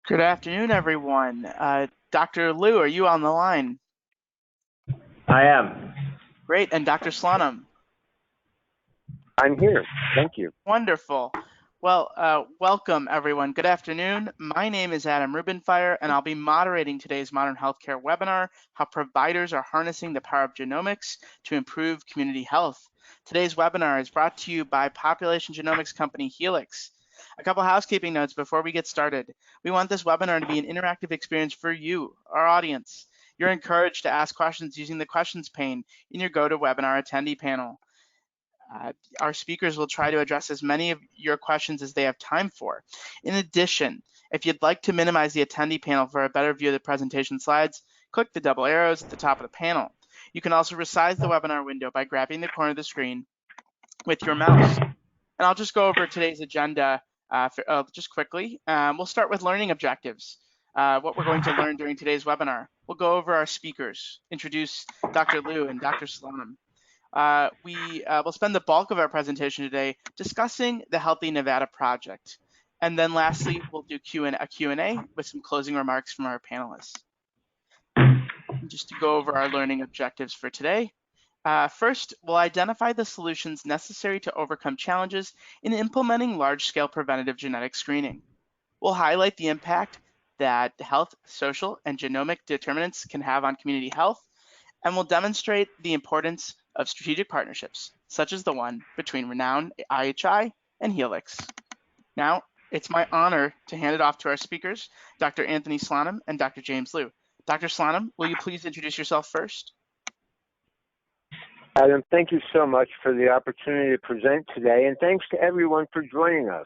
Good afternoon, everyone. Dr. Liu, are you on the line? I am. Great. And Dr. Slonim? I'm here. Thank you. Wonderful. Well, welcome, everyone. Good afternoon. My name is Adam Rubenfire, and I'll be moderating today's Modern Healthcare webinar, How Providers Are Harnessing the Power of Genomics to Improve Community Health. Today's webinar is brought to you by population genomics company Helix. A couple housekeeping notes before we get started. We want this webinar to be an interactive experience for you, our audience. You're encouraged to ask questions using the questions pane in your GoToWebinar attendee panel. Our speakers will try to address as many of your questions as they have time for. In addition, if you'd like to minimize the attendee panel for a better view of the presentation slides, click the double arrows at the top of the panel. You can also resize the webinar window by grabbing the corner of the screen with your mouse. And I'll just go over today's agenda just quickly. We'll start with learning objectives, what we're going to learn during today's webinar. We'll go over our speakers, introduce Dr. Liu and Dr. Slonim. We will spend the bulk of our presentation today discussing the Healthy Nevada project. And then lastly, we'll do a Q&A with some closing remarks from our panelists. Just to go over our learning objectives for today. First, we'll identify the solutions necessary to overcome challenges in implementing large-scale preventative genetic screening. We'll highlight the impact that health, social, and genomic determinants can have on community health, and we'll demonstrate the importance of strategic partnerships, such as the one between Renown IHI and Helix. Now, it's my honor to hand it off to our speakers, Dr. Anthony Slonim and Dr. James Liu. Dr. Slonim, will you please introduce yourself first? Adam, thank you so much for the opportunity to present today, and thanks to everyone for joining us.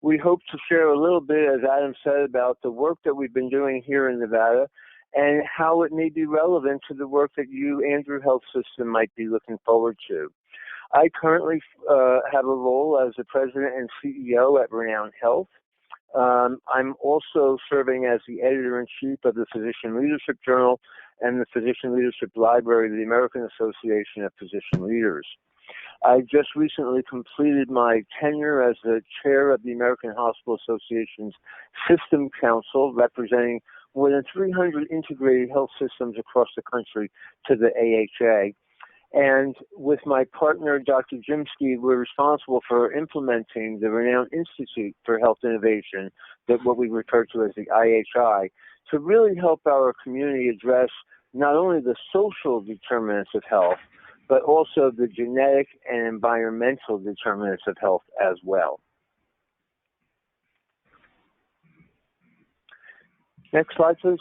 We hope to share a little bit, as Adam said, about the work that we've been doing here in Nevada and how it may be relevant to the work that you and your health system might be looking forward to. I currently have a role as the president and CEO at Renown Health. I'm also serving as the editor-in-chief of the Physician Leadership Journal and the Physician Leadership Library of the American Association of Physician Leaders. I just recently completed my tenure as the chair of the American Hospital Association's System Council, representing more than 300 integrated health systems across the country to the AHA. And with my partner, Dr. Jimsky, we're responsible for implementing the Renown Institute for Health Innovation, what we refer to as the IHI, to really help our community address not only the social determinants of health, but also the genetic and environmental determinants of health as well. Next slide, please.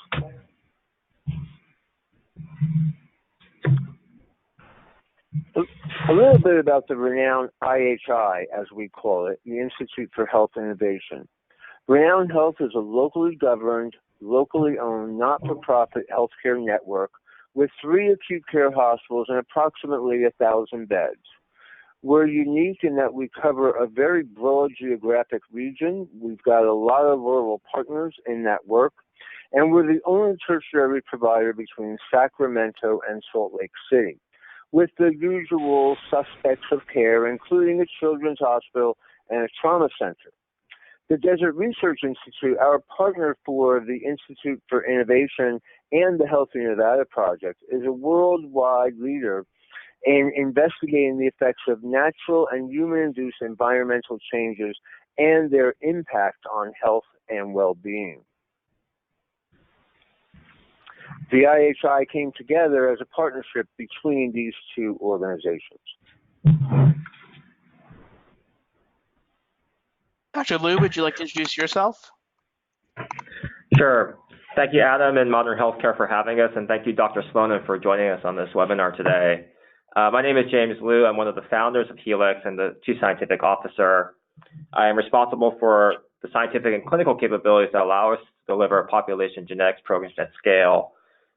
A little bit about the Renown IHI, as we call it, the Institute for Health Innovation. Renown Health is a locally governed, locally owned, not-for-profit healthcare network with 3 acute care hospitals and approximately 1,000 beds. We're unique in that we cover a very broad geographic region. We've got a lot of rural partners in that work, and we're the only tertiary provider between Sacramento and Salt Lake City, with the usual suspects of care, including a children's hospital and a trauma center. The Desert Research Institute, our partner for the Institute for Innovation and the Healthy Nevada Project, is a worldwide leader in investigating the effects of natural and human-induced environmental changes and their impact on health and well-being. The IHI came together as a partnership between these 2 organizations. Dr. Liu, would you like to introduce yourself? Sure. Thank you, Adam and Modern Healthcare, for having us, and thank you, Dr. Slonim, for joining us on this webinar today. My name is James Liu. I'm one of the founders of Helix and the Chief Scientific Officer. I am responsible for the scientific and clinical capabilities that allow us to deliver population genetics programs at scale.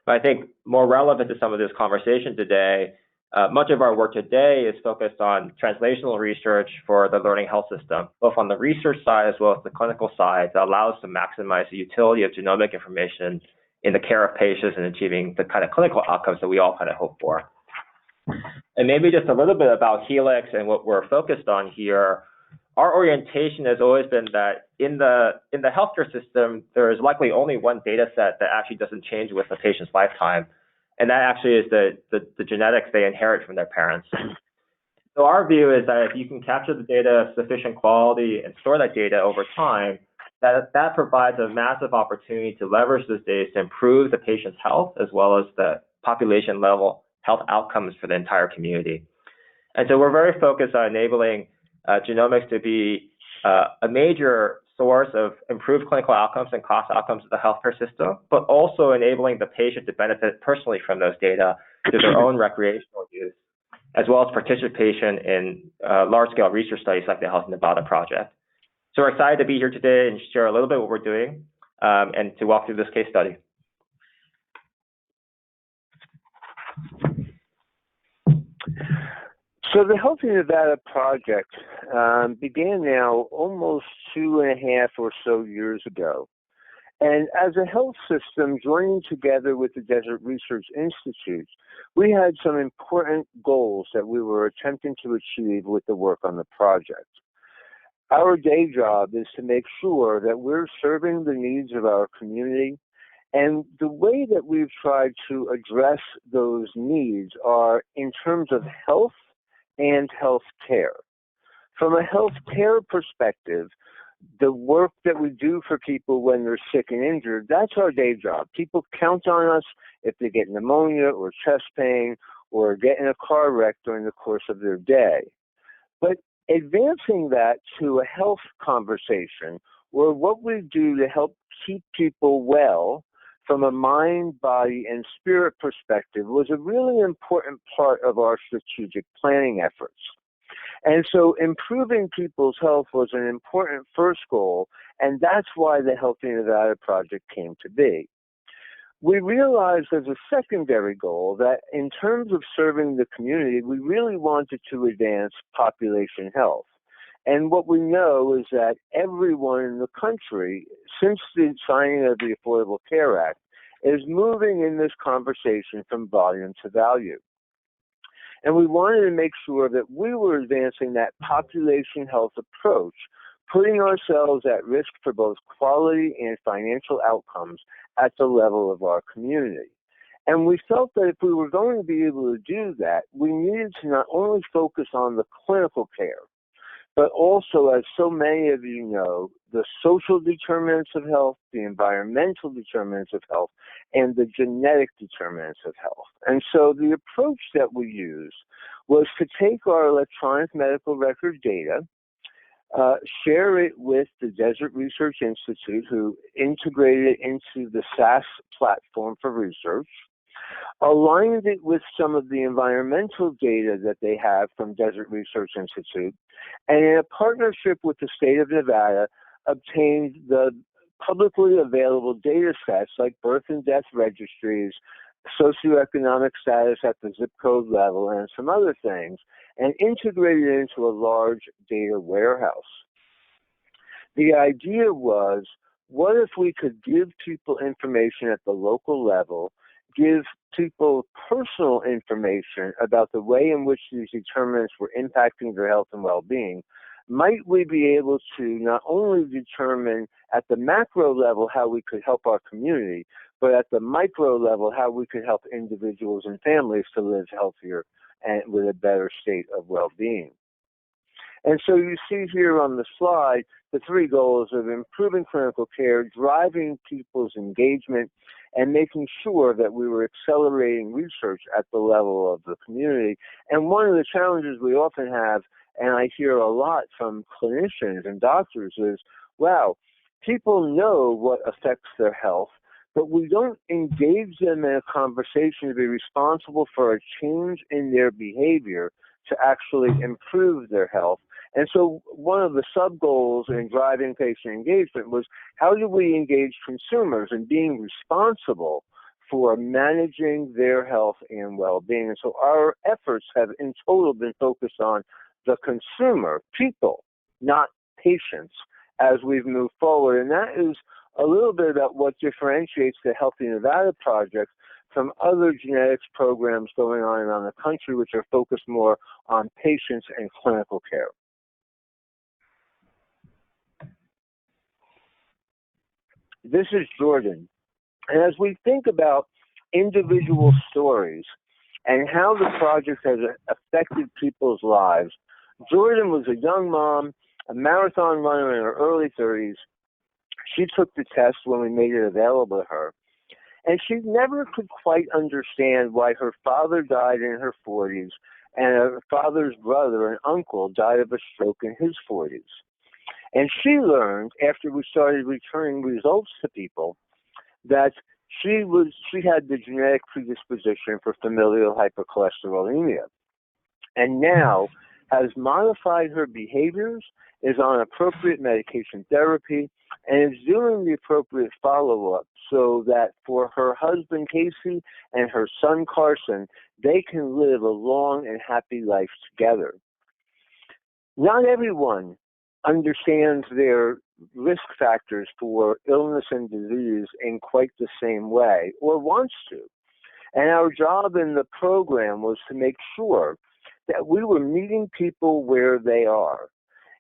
But I think more relevant to some of this conversation today, much of our work today is focused on translational research for the learning health system, both on the research side as well as the clinical side, that allows us to maximize the utility of genomic information in the care of patients and achieving the kind of clinical outcomes that we all kind of hope for. And maybe just a little bit about Helix and what we're focused on here. our orientation has always been that in the healthcare system, there is likely only one data set that actually doesn't change with the patient's lifetime, and that actually is the genetics they inherit from their parents. So our view is that if you can capture the data of sufficient quality and store that data over time, that provides a massive opportunity to leverage this data to improve the patient's health as well as the population level health outcomes for the entire community. And so we're very focused on enabling genomics to be a major source of improved clinical outcomes and cost outcomes of the healthcare system, but also enabling the patient to benefit personally from those data through their own recreational use, as well as participation in large-scale research studies like the Health in Nevada project. So we're excited to be here today and share a little bit what we're doing and to walk through this case study. So the Health in Nevada project began now almost 2.5 or so years ago. And as a health system joining together with the Desert Research Institute, we had some important goals that we were attempting to achieve with the work on the project. Our day job is to make sure that we're serving the needs of our community, and the way that we've tried to address those needs are in terms of health and health care. From a health care perspective, the work that we do for people when they're sick and injured, that's our day job. People count on us if they get pneumonia or chest pain or get in a car wreck during the course of their day. But advancing that to a health conversation, or what we do to help keep people well from a mind, body, and spirit perspective, was a really important part of our strategic planning efforts. And so improving people's health was an important first goal, and that's why the Health in Nevada project came to be. We realized as a secondary goal that in terms of serving the community, we really wanted to advance population health. And what we know is that everyone in the country, since the signing of the Affordable Care Act, is moving in this conversation from volume to value. And we wanted to make sure that we were advancing that population health approach, putting ourselves at risk for both quality and financial outcomes at the level of our community. And we felt that if we were going to be able to do that, we needed to not only focus on the clinical care, but also, as so many of you know, the social determinants of health, the environmental determinants of health, and the genetic determinants of health. And so the approach that we used was to take our electronic medical record data, share it with the Desert Research Institute, who integrated it into the SAS platform for research, aligned it with some of the environmental data that they have from Desert Research Institute, and in a partnership with the state of Nevada, obtained the publicly available data sets like birth and death registries, socioeconomic status at the zip code level, and some other things, and integrated it into a large data warehouse. The idea was, what if we could give people information at the local level, give people personal information about the way in which these determinants were impacting their health and well-being? Might we be able to not only determine at the macro level how we could help our community, but at the micro level how we could help individuals and families to live healthier and with a better state of well-being? And so you see here on the slide the three goals of improving clinical care, driving people's engagement, and making sure that we were accelerating research at the level of the community. And one of the challenges we often have, and I hear a lot from clinicians and doctors, is, wow, people know what affects their health, but we don't engage them in a conversation to be responsible for a change in their behavior to actually improve their health. And so one of the sub-goals in driving patient engagement was, how do we engage consumers in being responsible for managing their health and well-being? And so our efforts have in total been focused on the consumer, people, not patients, as we've moved forward. And that is a little bit about what differentiates the Healthy Nevada project from other genetics programs going on around the country, which are focused more on patients and clinical care. This is Jordan. And as we think about individual stories and how the project has affected people's lives, Jordan was a young mom, a marathon runner in her early 30s. She took the test when we made it available to her. And she never could quite understand why her father died in her 40s and her father's brother and uncle died of a stroke in his 40s. And she learned, after we started returning results to people, that she had the genetic predisposition for familial hypercholesterolemia. And now has modified her behaviors, is on appropriate medication therapy, and is doing the appropriate follow-up so that for her husband, Casey, and her son, Carson, they can live a long and happy life together. Not everyone understands their risk factors for illness and disease in quite the same way or wants to. And our job in the program was to make sure that we were meeting people where they are.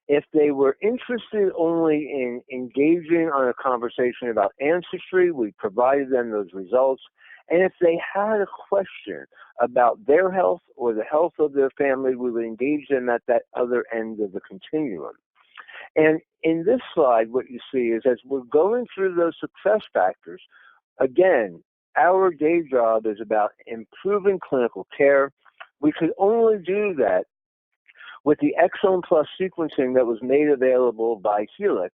If they were interested only in engaging on a conversation about ancestry, we provided them those results. And if they had a question about their health or the health of their family, we would engage them at that other end of the continuum. And in this slide, what you see is as we're going through those success factors, again, our day job is about improving clinical care. We could only do that with the Exome Plus sequencing that was made available by Helix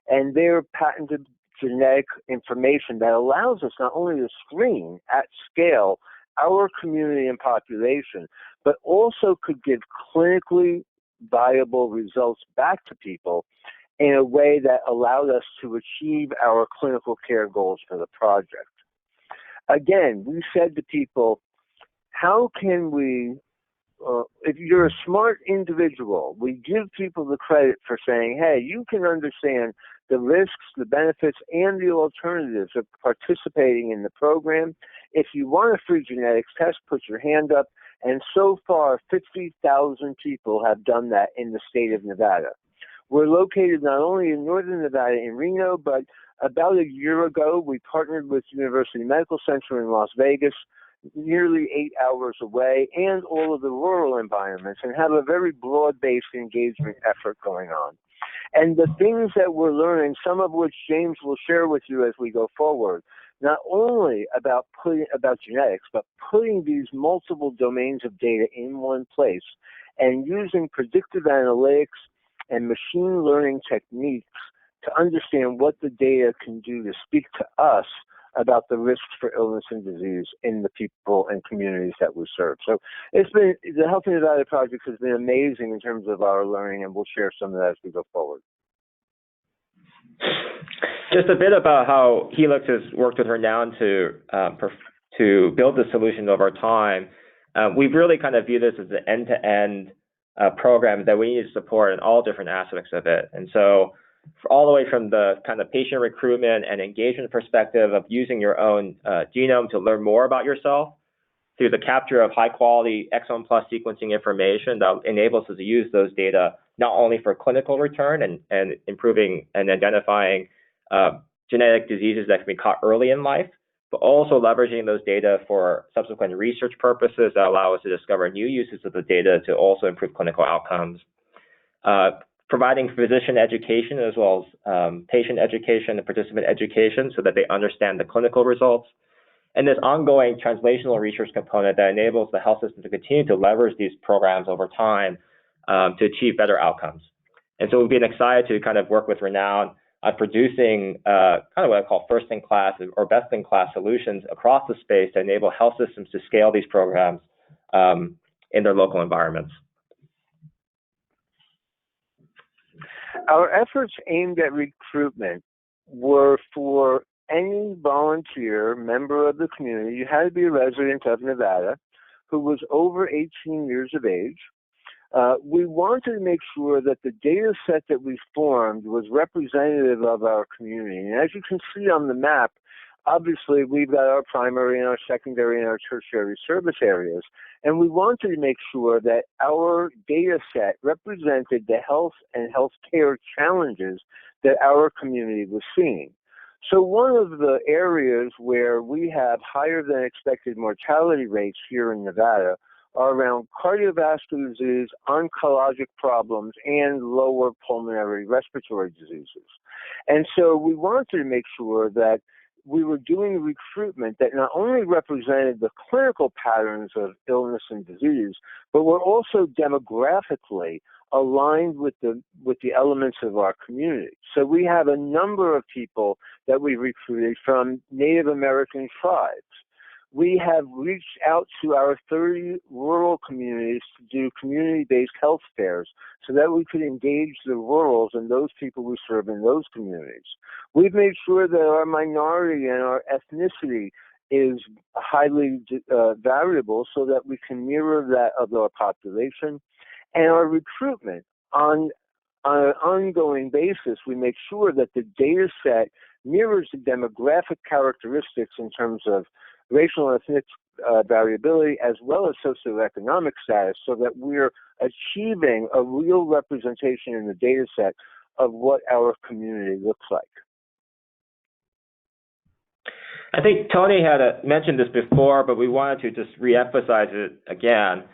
and their patented genetic information that allows us not only to screen at scale our community and population, but also could give clinically viable results back to people in a way that allowed us to achieve our clinical care goals for the project. Again, we said to people, how can we, if you're a smart individual, we give people the credit for saying, hey, you can understand the risks, the benefits, and the alternatives of participating in the program. If you want a free genetics test, put your hand up. And so far, 50,000 people have done that in the state of Nevada. We're located not only in northern Nevada in Reno, but about a year ago, we partnered with University Medical Center in Las Vegas, nearly 8 hours away, and all of the rural environments, and have a very broad-based engagement effort going on. And the things that we're learning, some of which James will share with you as we go forward, not only about genetics, but putting these multiple domains of data in one place and using predictive analytics and machine learning techniques to understand what the data can do to speak to us about the risks for illness and disease in the people and communities that we serve. So the Health in Nevada project has been amazing in terms of our learning, and we'll share some of that as we go forward. Just a bit about how Helix has worked with Renown to build the solution over time. We've really kind of viewed this as an end-to-end program that we need to support in all different aspects of it. And so all the way from the kind of patient recruitment and engagement perspective of using your own genome to learn more about yourself, through the capture of high-quality Exome Plus sequencing information that enables us to use those data not only for clinical return and improving and identifying genetic diseases that can be caught early in life, but also leveraging those data for subsequent research purposes that allow us to discover new uses of the data to also improve clinical outcomes. Providing physician education as well as patient education and participant education so that they understand the clinical results. And this ongoing translational research component that enables the health system to continue to leverage these programs over time to achieve better outcomes. And so we've been excited to kind of work with Renown on producing kind of what I call first-in-class or best-in-class solutions across the space to enable health systems to scale these programs in their local environments. Our efforts aimed at recruitment were for any volunteer member of the community. You had to be a resident of Nevada who was over 18 years of age. We wanted to make sure that the data set that we formed was representative of our community. And as you can see on the map, obviously we've got our primary and our secondary and our tertiary service areas. And we wanted to make sure that our data set represented the health and healthcare challenges that our community was seeing. So one of the areas where we have higher than expected mortality rates here in Nevada are around cardiovascular disease, oncologic problems, and lower pulmonary respiratory diseases. And so we wanted to make sure that we were doing recruitment that not only represented the clinical patterns of illness and disease, but were also demographically aligned with the elements of our community. So we have a number of people that we recruited from Native American tribes. We have reached out to our 30 rural communities to do community-based health fairs so that we could engage the rurals and those people we serve in those communities. We've made sure that our minority and our ethnicity is highly variable so that we can mirror that of our population. And our recruitment on an ongoing basis, we make sure that the data set mirrors the demographic characteristics in terms of racial and ethnic variability as well as socioeconomic status so that we're achieving a real representation in the data set of what our community looks like. I think Tony had mentioned this before, but we wanted to just reemphasize it again.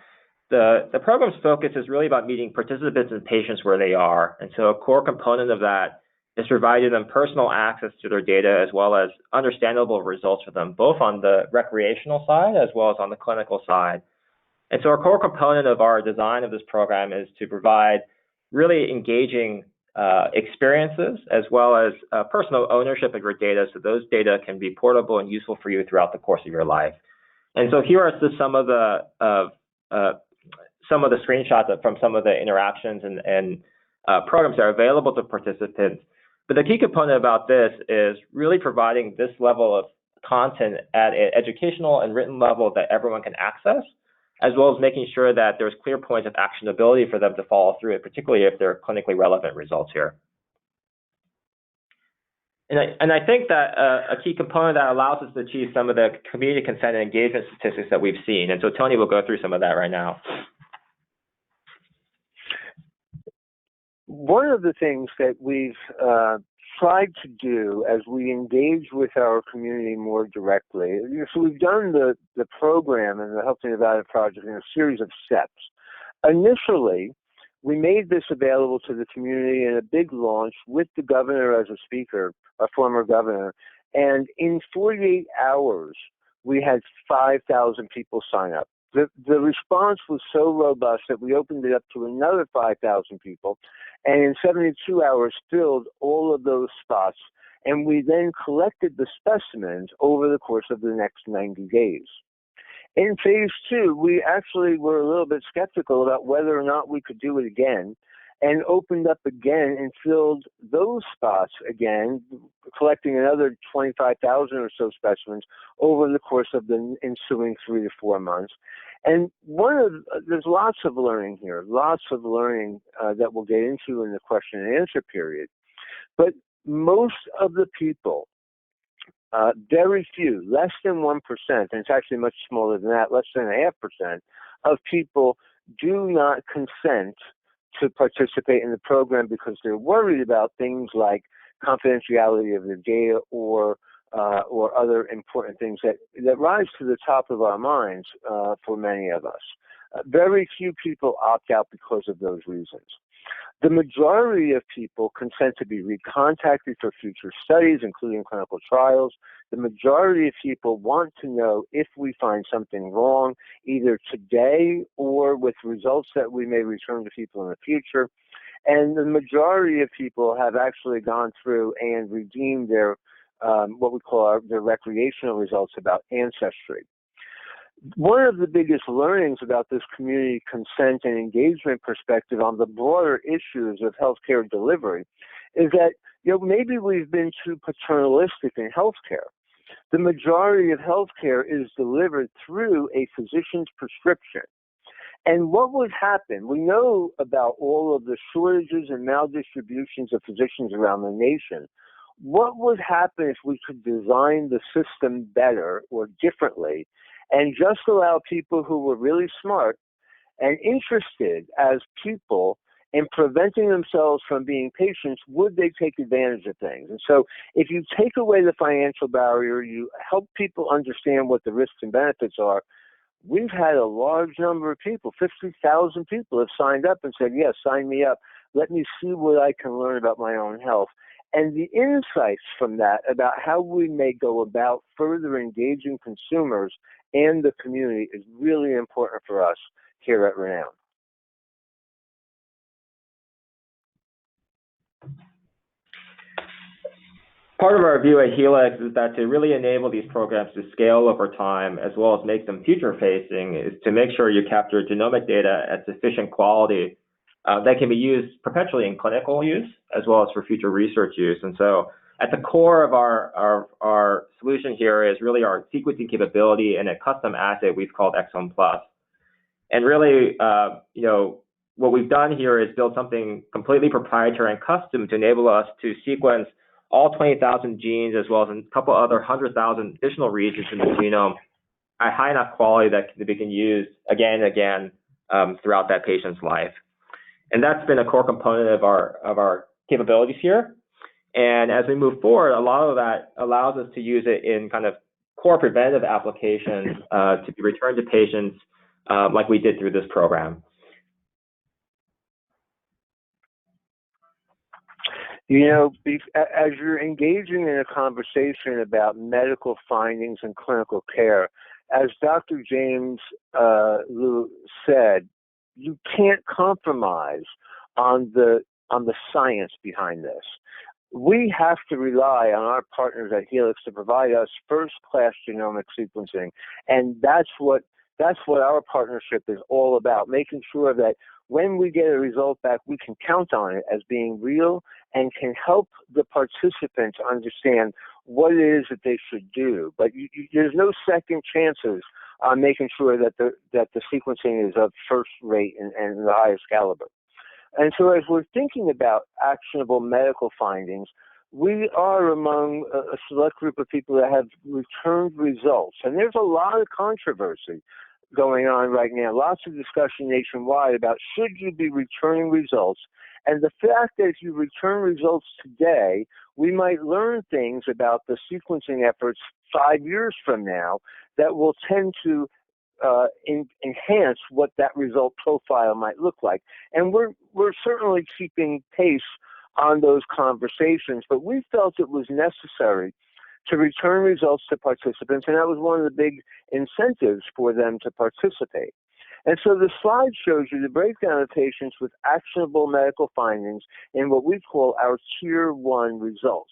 The program's focus is really about meeting participants and patients where they are. And so a core component of that is providing them personal access to their data as well as understandable results for them, both on the recreational side as well as on the clinical side. And so a core component of our design of this program is to provide really engaging experiences as well as personal ownership of your data so those data can be portable and useful for you throughout the course of your life. And so here are just some of the screenshots from some of the interactions and programs that are available to participants. But the key component about this is really providing this level of content at an educational and written level that everyone can access, as well as making sure that there's clear points of actionability for them to follow through it, particularly if they're clinically relevant results here. And I think that a key component that allows us to achieve some of the community consent and engagement statistics that we've seen. And so Tony will go through some of that right now. One of the things that we've tried to do as we engage with our community more directly, so we've done the program and the Health in Nevada project in a series of steps. Initially, we made this available to the community in a big launch with the governor as a speaker, our former governor, and in 48 hours, we had 5,000 people sign up. The response was so robust that we opened it up to another 5,000 people, and in 72 hours filled all of those spots, and we then collected the specimens over the course of the next 90 days. In phase 2, we actually were a little bit skeptical about whether or not we could do it again, and opened up again and filled those spots again, collecting another 25,000 or so specimens over the course of the ensuing 3 to 4 months. And there's lots of learning here, that we'll get into in the question and answer period. But most of the people, very few, less than 1%, and it's actually much smaller than that, less than 0.5% of people do not consent to participate in the program because they're worried about things like confidentiality of their data or other important things that rise to the top of our minds for many of us. Very few people opt out because of those reasons. The majority of people consent to be recontacted for future studies, including clinical trials. The majority of people want to know if we find something wrong, either today or with results that we may return to people in the future. And the majority of people have actually gone through and redeemed their what we call their recreational results about ancestry. One of the biggest learnings about this community consent and engagement perspective on the broader issues of healthcare delivery is that maybe we've been too paternalistic in healthcare. The majority of healthcare is delivered through a physician's prescription. And what would happen? We know about all of the shortages and maldistributions of physicians around the nation. What would happen if we could design the system better or differently and just allow people who were really smart and interested as people and preventing themselves from being patients, would they take advantage of things? And so if you take away the financial barrier, you help people understand what the risks and benefits are. We've had a large number of people, 50,000 people have signed up and said, yes, sign me up. Let me see what I can learn about my own health. And the insights from that about how we may go about further engaging consumers and the community is really important for us here at Renown. Part of our view at Helix is that to really enable these programs to scale over time, as well as make them future-facing, is to make sure you capture genomic data at sufficient quality that can be used perpetually in clinical use, as well as for future research use. And so at the core of our solution here is really our sequencing capability and a custom assay we've called Exome Plus. And really, what we've done here is build something completely proprietary and custom to enable us to sequence all 20,000 genes, as well as a couple other 100,000 additional regions in the genome at high enough quality that they can use again and again throughout that patient's life. And that's been a core component of our capabilities here. And as we move forward, a lot of that allows us to use it in kind of core preventative applications to be returned to patients like we did through this program. You know, as you're engaging in a conversation about medical findings and clinical care, as Dr. James Liu said, you can't compromise on the science behind this. We have to rely on our partners at Helix to provide us first-class genomic sequencing, and that's what our partnership is all about, making sure that when we get a result back, we can count on it as being real and can help the participants understand what it is that they should do. But there's no second chances on making sure that the sequencing is of first rate and the highest caliber. And so as we're thinking about actionable medical findings, we are among a select group of people that have returned results. And there's a lot of controversy going on right now, lots of discussion nationwide about should you be returning results. And the fact that if you return results today, we might learn things about the sequencing efforts 5 years from now that will tend to enhance what that result profile might look like. And we're certainly keeping pace on those conversations, but we felt it was necessary to return results to participants, and that was one of the big incentives for them to participate. And so the slide shows you the breakdown of patients with actionable medical findings in what we call our Tier 1 results.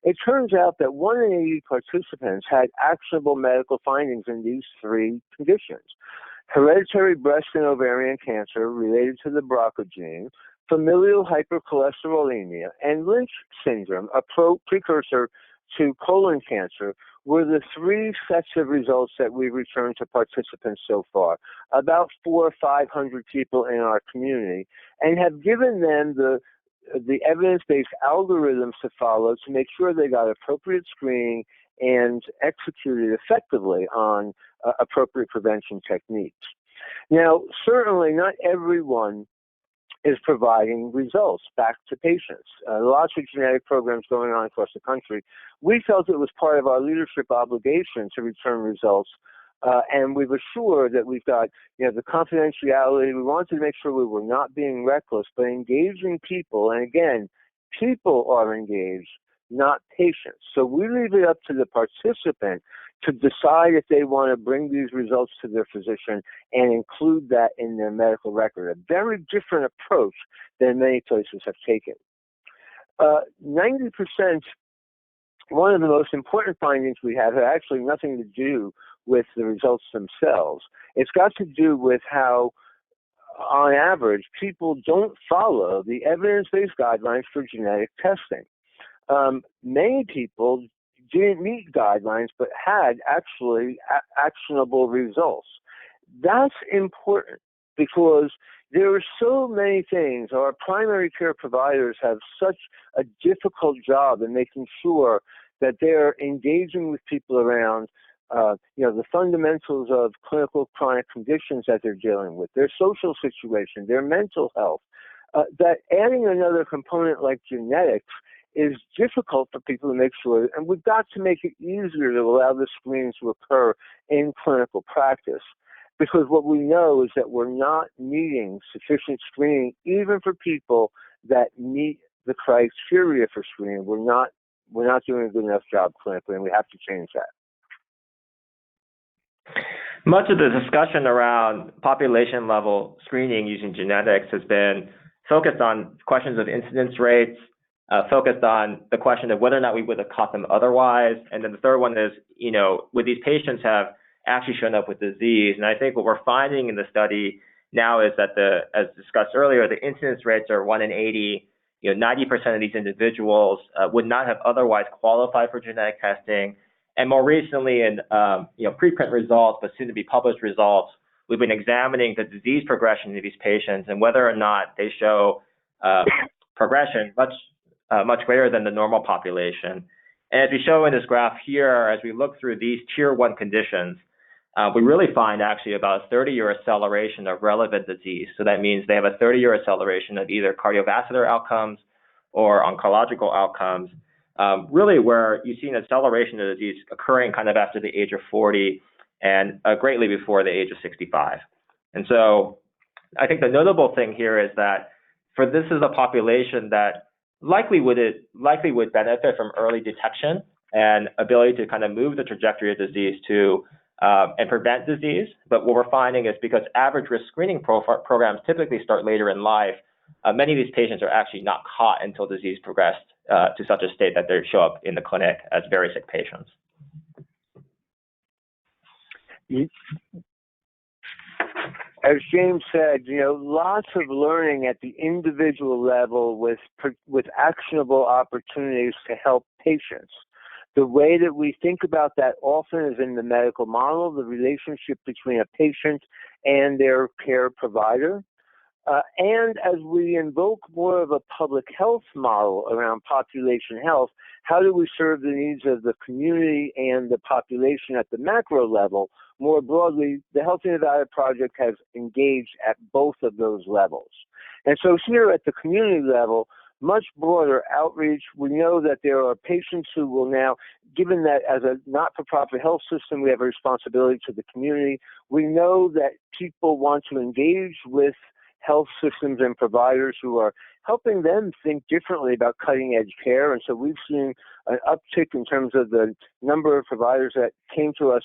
It turns out that 1 in 80 participants had actionable medical findings in these 3 conditions: hereditary breast and ovarian cancer related to the BRCA gene, familial hypercholesterolemia, and Lynch syndrome, a precursor to colon cancer, were the 3 sets of results that we returned to participants so far, about 400 or 500 people in our community, and have given them the evidence-based algorithms to follow to make sure they got appropriate screening and executed effectively on appropriate prevention techniques. Now, certainly not everyone is providing results back to patients. Lots of genetic programs going on across the country. We felt it was part of our leadership obligation to return results, and we've assured that we've got the confidentiality. We wanted to make sure we were not being reckless, but engaging people. And again, people are engaged, not patients. So we leave it up to the participant to decide if they want to bring these results to their physician and include that in their medical record. A very different approach than many places have taken. 90%, one of the most important findings we have actually nothing to do with the results themselves. It's got to do with how, on average, people don't follow the evidence-based guidelines for genetic testing. Many people didn't meet guidelines but had actually actionable results. That's important because there are so many things. Our primary care providers have such a difficult job in making sure that they're engaging with people around the fundamentals of clinical chronic conditions that they're dealing with, their social situation, their mental health, that adding another component like genetics is difficult for people to make sure, and we've got to make it easier to allow the screening to occur in clinical practice. Because what we know is that we're not meeting sufficient screening, even for people that meet the criteria for screening. We're not doing a good enough job clinically, and we have to change that. Much of the discussion around population level screening using genetics has been focused on questions of incidence rates, focused on the question of whether or not we would have caught them otherwise. And then the third one is, would these patients have actually shown up with disease? And I think what we're finding in the study now is that as discussed earlier, the incidence rates are 1 in 80. 90% of these individuals would not have otherwise qualified for genetic testing. And more recently in preprint results, but soon to be published results, we've been examining the disease progression of these patients and whether or not they show progression much greater than the normal population. And as we show in this graph here, as we look through these tier 1 conditions, we really find actually about a 30-year acceleration of relevant disease. So that means they have a 30-year acceleration of either cardiovascular outcomes or oncological outcomes, really where you see an acceleration of disease occurring kind of after the age of 40 and greatly before the age of 65. And so I think the notable thing here is that this is a population that likely would benefit from early detection and ability to kind of move the trajectory of disease to and prevent disease. But what we're finding is because average risk screening programs typically start later in life, many of these patients are actually not caught until disease progressed to such a state that they show up in the clinic as very sick patients. As James said, lots of learning at the individual level with actionable opportunities to help patients. The way that we think about that often is in the medical model, the relationship between a patient and their care provider. And as we invoke more of a public health model around population health, how do we serve the needs of the community and the population at the macro level? More broadly, the Healthy Nevada Project has engaged at both of those levels. And so here at the community level, much broader outreach. We know that there are patients who will now, given that as a not-for-profit health system, we have a responsibility to the community. We know that people want to engage with health systems and providers who are helping them think differently about cutting-edge care. And so we've seen an uptick in terms of the number of providers that came to us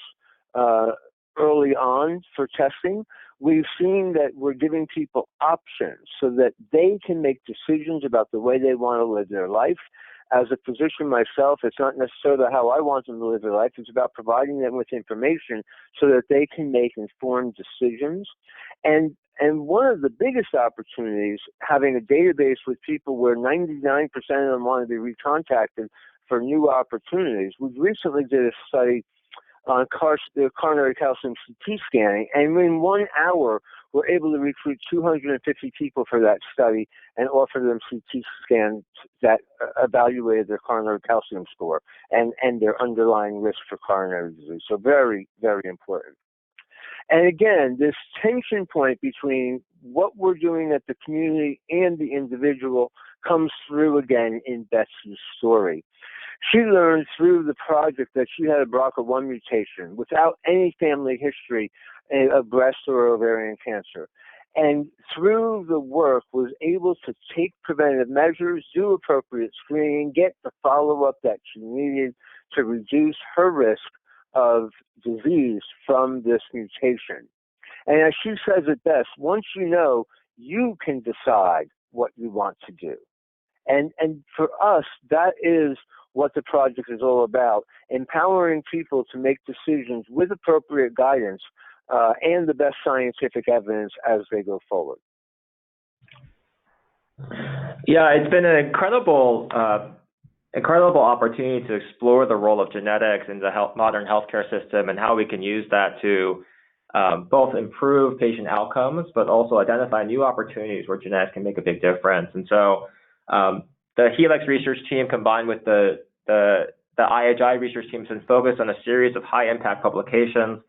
early on for testing. We've seen that we're giving people options so that they can make decisions about the way they want to live their life. As a physician myself, it's not necessarily how I want them to live their life. It's about providing them with information so that they can make informed decisions. And one of the biggest opportunities, having a database with people where 99% of them want to be recontacted for new opportunities. We recently did a study on coronary calcium CT scanning, and in 1 hour, we're able to recruit 250 people for that study and offer them CT scans that evaluated their coronary calcium score and their underlying risk for coronary disease. So very, very important. And again, this tension point between what we're doing at the community and the individual comes through again in Betsy's story. She learned through the project that she had a BRCA1 mutation without any family history of breast or ovarian cancer. And through the work was able to take preventative measures, do appropriate screening, get the follow-up that she needed to reduce her risk of disease from this mutation. And as she says it best, once you know, you can decide what you want to do. And for us, that is what the project is all about, empowering people to make decisions with appropriate guidance and the best scientific evidence as they go forward. Yeah, it's been an incredible opportunity to explore the role of genetics in the modern healthcare system and how we can use that to both improve patient outcomes, but also identify new opportunities where genetics can make a big difference. And so the Helix research team combined with the IHI research team has been focused on a series of high-impact publications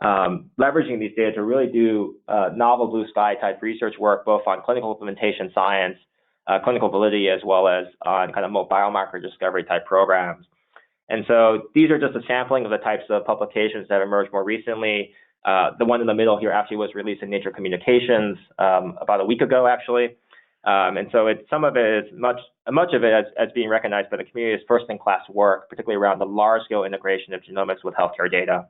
leveraging these data to really do novel blue sky type research work, both on clinical implementation science, clinical validity, as well as on kind of more biomarker discovery type programs. And so these are just a sampling of the types of publications that have emerged more recently. The one in the middle here actually was released in Nature Communications about a week ago, actually. And so some of it is much of it as being recognized by the community as first-in-class work, particularly around the large-scale integration of genomics with healthcare data.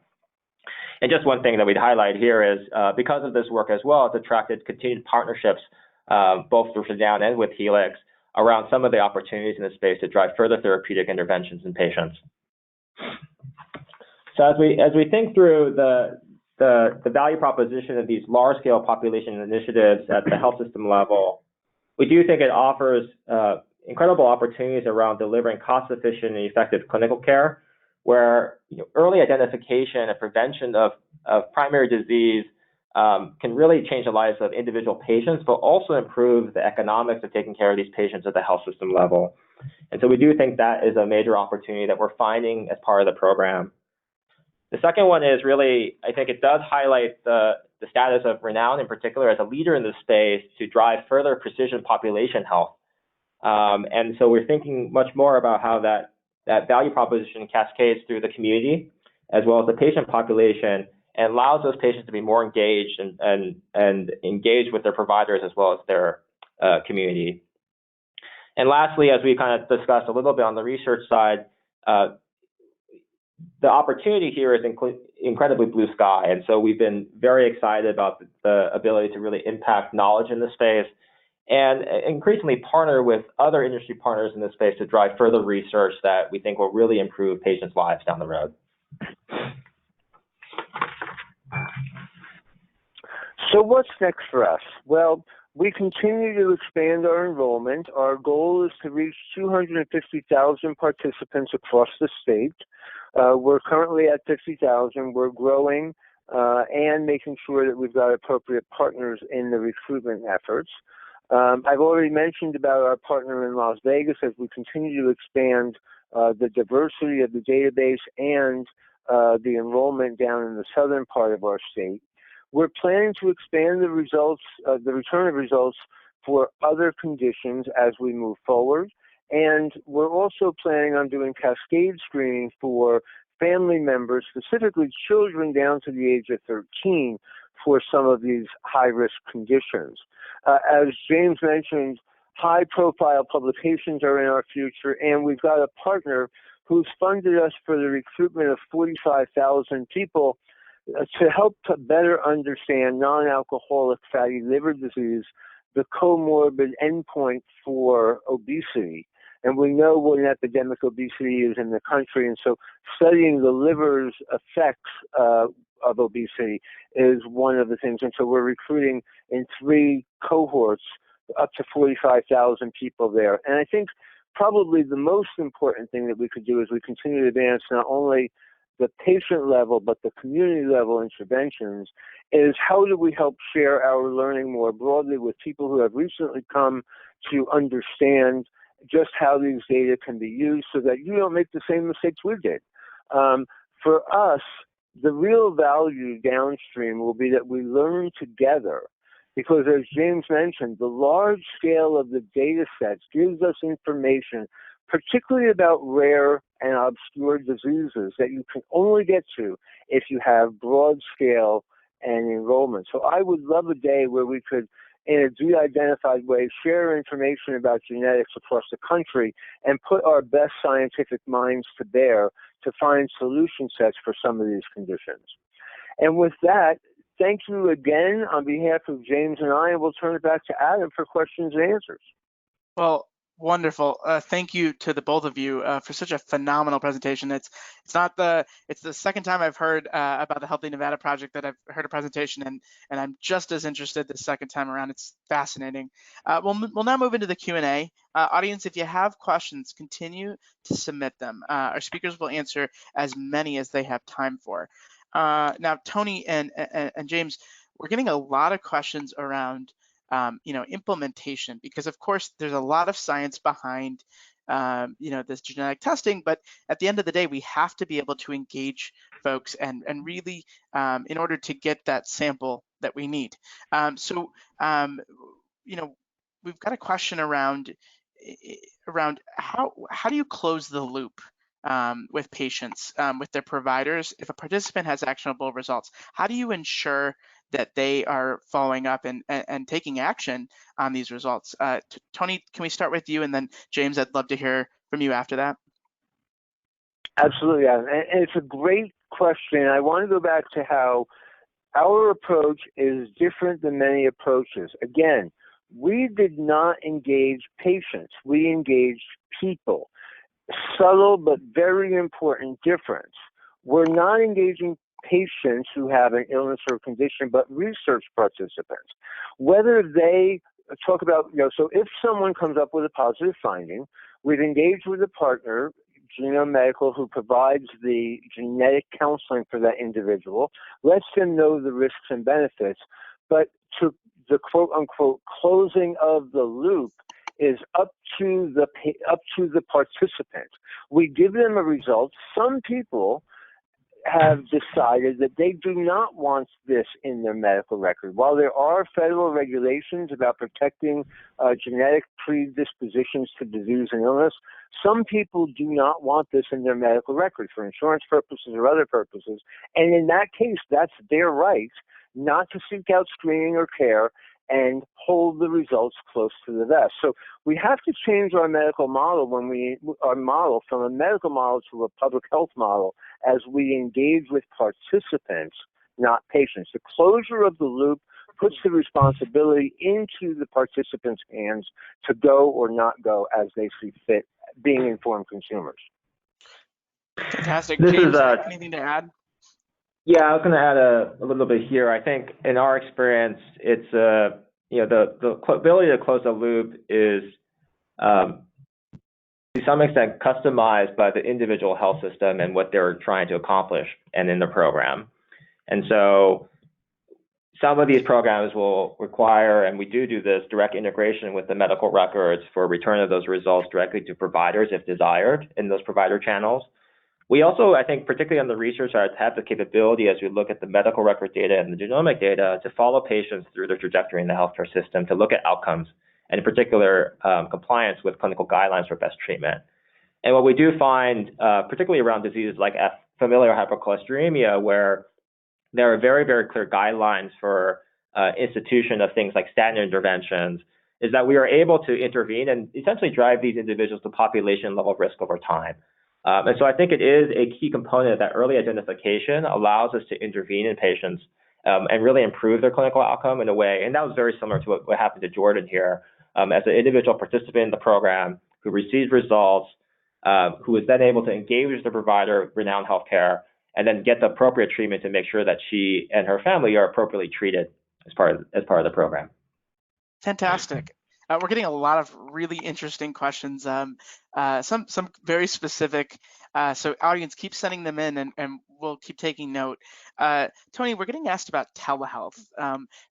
And just one thing that we'd highlight here is because of this work as well, it's attracted continued partnerships, both with Renown and with Helix, around some of the opportunities in this space to drive further therapeutic interventions in patients. So as we think through the value proposition of these large-scale population initiatives at the health system level, we do think it offers incredible opportunities around delivering cost-efficient and effective clinical care, where early identification and prevention of primary disease can really change the lives of individual patients, but also improve the economics of taking care of these patients at the health system level. And so we do think that is a major opportunity that we're finding as part of the program. The second one is really, I think it does highlight the status of Renown in particular as a leader in this space to drive further precision population health. And so we're thinking much more about how that value proposition cascades through the community as well as the patient population and allows those patients to be more engaged and engaged with their providers as well as their community. And lastly, as we kind of discussed a little bit on the research side, the opportunity here is incredibly blue sky. And so we've been very excited about the ability to really impact knowledge in this space and increasingly partner with other industry partners in this space to drive further research that we think will really improve patients' lives down the road. So what's next for us? Well, we continue to expand our enrollment. Our goal is to reach 250,000 participants across the state. We're currently at 50,000. We're growing and making sure that we've got appropriate partners in the recruitment efforts. I've already mentioned about our partner in Las Vegas as we continue to expand the diversity of the database and the enrollment down in the southern part of our state. We're planning to expand the results, the return of results for other conditions as we move forward. And we're also planning on doing cascade screening for family members, specifically children down to the age of 13, for some of these high-risk conditions. As James mentioned, high-profile publications are in our future, and we've got a partner who's funded us for the recruitment of 45,000 people to help to better understand non-alcoholic fatty liver disease, the comorbid endpoint for obesity. And we know what an epidemic obesity is in the country, and so studying the liver's effects of obesity is one of the things. And so we're recruiting in 3 cohorts up to 45,000 people there. And I think probably the most important thing that we could do as we continue to advance not only the patient level but the community level interventions is how do we help share our learning more broadly with people who have recently come to understand just how these data can be used so that you don't make the same mistakes we did. For us, the real value downstream will be that we learn together because, as James mentioned, the large scale of the data sets gives us information, particularly about rare and obscure diseases that you can only get to if you have broad scale and enrollment. So I would love a day where we could, in a de-identified way, share information about genetics across the country and put our best scientific minds to bear to find solution sets for some of these conditions. And with that, thank you again on behalf of James and I, and we'll turn it back to Adam for questions and answers. Well, wonderful. Thank you to the both of you for such a phenomenal presentation. It's the second time I've heard about the Healthy Nevada project that I've heard a presentation, and I'm just as interested the second time around. It's fascinating. We'll now move into the Q&A. Audience, if you have questions, continue to submit them. Our speakers will answer as many as they have time for. Now, Tony and James, we're getting a lot of questions around implementation, because of course there's a lot of science behind this genetic testing. But at the end of the day, we have to be able to engage folks and really in order to get that sample that we need. We've got a question around how do you close the loop with patients, with their providers? If a participant has actionable results, how do you ensure that they are following up and taking action on these results? Tony, can we start with you? And then James, I'd love to hear from you after that. Absolutely, Adam. And it's a great question. I want to go back to how our approach is different than many approaches. Again, we did not engage patients. We engaged people. Subtle but very important difference. We're not engaging patients who have an illness or condition, but research participants. Whether they talk about, so if someone comes up with a positive finding, we've engaged with a partner, GEO Medical, who provides the genetic counseling for that individual, lets them know the risks and benefits, but to the quote-unquote closing of the loop is up to the participant. We give them a result. Some people have decided that they do not want this in their medical record. While there are federal regulations about protecting genetic predispositions to disease and illness, some people do not want this in their medical record for insurance purposes or other purposes. And in that case, that's their right not to seek out screening or care and hold the results close to the vest. So we have to change our medical model from a medical model to a public health model as we engage with participants, not patients. The closure of the loop puts the responsibility into the participants' hands to go or not go as they see fit, being informed consumers. Fantastic. James, anything to add? Yeah, I was going to add a little bit here. I think in our experience, it's the ability to close the loop is to some extent customized by the individual health system and what they're trying to accomplish and in the program. And so some of these programs will require, and we do this, direct integration with the medical records for return of those results directly to providers if desired in those provider channels. We also, I think, particularly on the research side, have the capability as we look at the medical record data and the genomic data to follow patients through their trajectory in the healthcare system, to look at outcomes, and in particular, compliance with clinical guidelines for best treatment. And what we do find, particularly around diseases like familial hypercholesterolemia, where there are very, very clear guidelines for institution of things like statin interventions, is that we are able to intervene and essentially drive these individuals to population level risk over time. And so I think it is a key component that early identification allows us to intervene in patients and really improve their clinical outcome in a way. And that was very similar to what happened to Jordan here, as an individual participant in the program who received results, who was then able to engage with the provider, Renown Health, and then get the appropriate treatment to make sure that she and her family are appropriately treated as part of the program. Fantastic. We're getting a lot of really interesting questions, some very specific. So audience, keep sending them in and we'll keep taking note. Tony, we're getting asked about telehealth.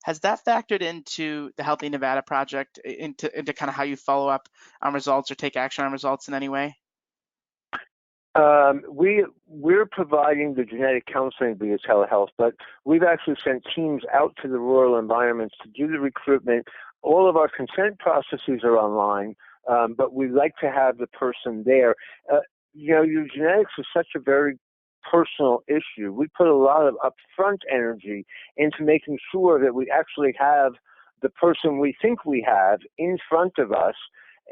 Has that factored into the Healthy Nevada project, into kind of how you follow up on results or take action on results in any way? We're providing the genetic counseling via telehealth, but we've actually sent teams out to the rural environments to do the recruitment. All of our consent processes are online, but we like to have the person there. Your genetics is such a very personal issue. We put a lot of upfront energy into making sure that we actually have the person we think we have in front of us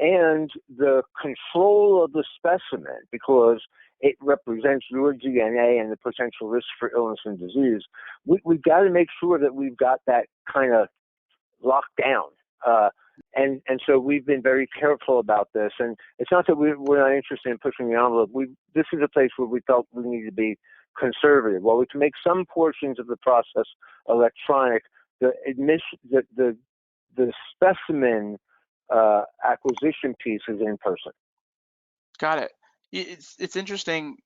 and the control of the specimen, because it represents your DNA and the potential risk for illness and disease. We've got to make sure that we've got that kind of locked down. And so we've been very careful about this. And it's not that we're not interested in pushing the envelope. This is a place where we felt we need to be conservative. While we can make some portions of the process electronic, the specimen acquisition piece is in person. Got it. It's interesting.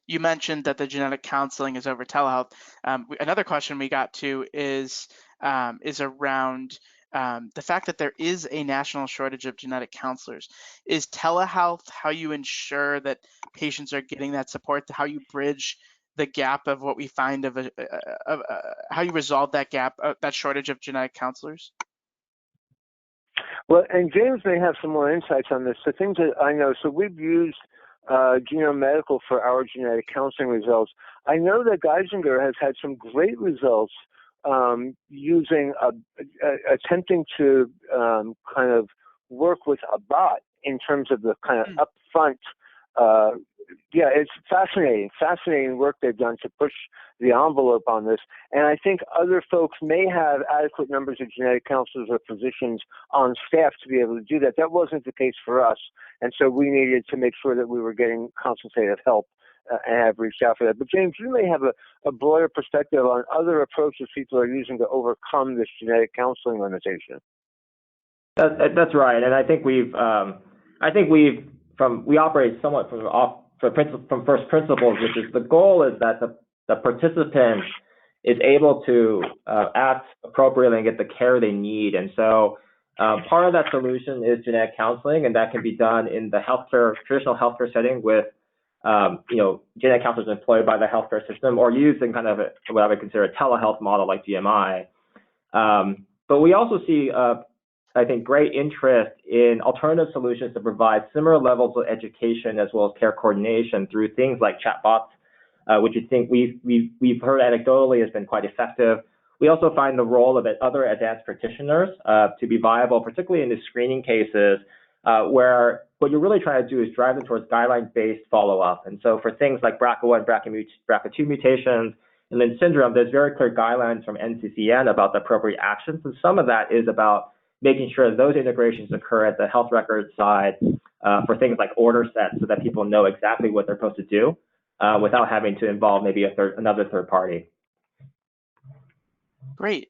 You mentioned that the genetic counseling is over telehealth. Another question we got to is around the fact that there is a national shortage of genetic counselors. Is telehealth how you ensure that patients are getting that support, how you bridge the gap of what we find how you resolve that gap, that shortage of genetic counselors? Well, and James may have some more insights on this. The things that I know, so we've used GEO Medical for our genetic counseling results. I know that Geisinger has had some great results using attempting to kind of work with a bot in terms of the kind of upfront. Yeah, it's fascinating work they've done to push the envelope on this. And I think other folks may have adequate numbers of genetic counselors or physicians on staff to be able to do that. That wasn't the case for us. And so we needed to make sure that we were getting consultative help and have reached out for that. But James, you may have a broader perspective on other approaches people are using to overcome this genetic counseling limitation. That's right. And I think we operate somewhat from first principles, which is the goal is that the participant is able to act appropriately and get the care they need. And so part of that solution is genetic counseling, and that can be done in the traditional healthcare setting with genetic counselors employed by the healthcare system, or used in kind of what I would consider a telehealth model like GMI. But we also see I think, great interest in alternative solutions to provide similar levels of education as well as care coordination through things like chatbots, which I think we've heard anecdotally has been quite effective. We also find the role of other advanced practitioners to be viable, particularly in the screening cases where what you're really trying to do is drive them towards guideline-based follow-up. And so for things like BRCA1, BRCA2 mutations, and Lynch syndrome, there's very clear guidelines from NCCN about the appropriate actions, and some of that is about making sure that those integrations occur at the health record side for things like order sets so that people know exactly what they're supposed to do without having to involve maybe another third party. Great.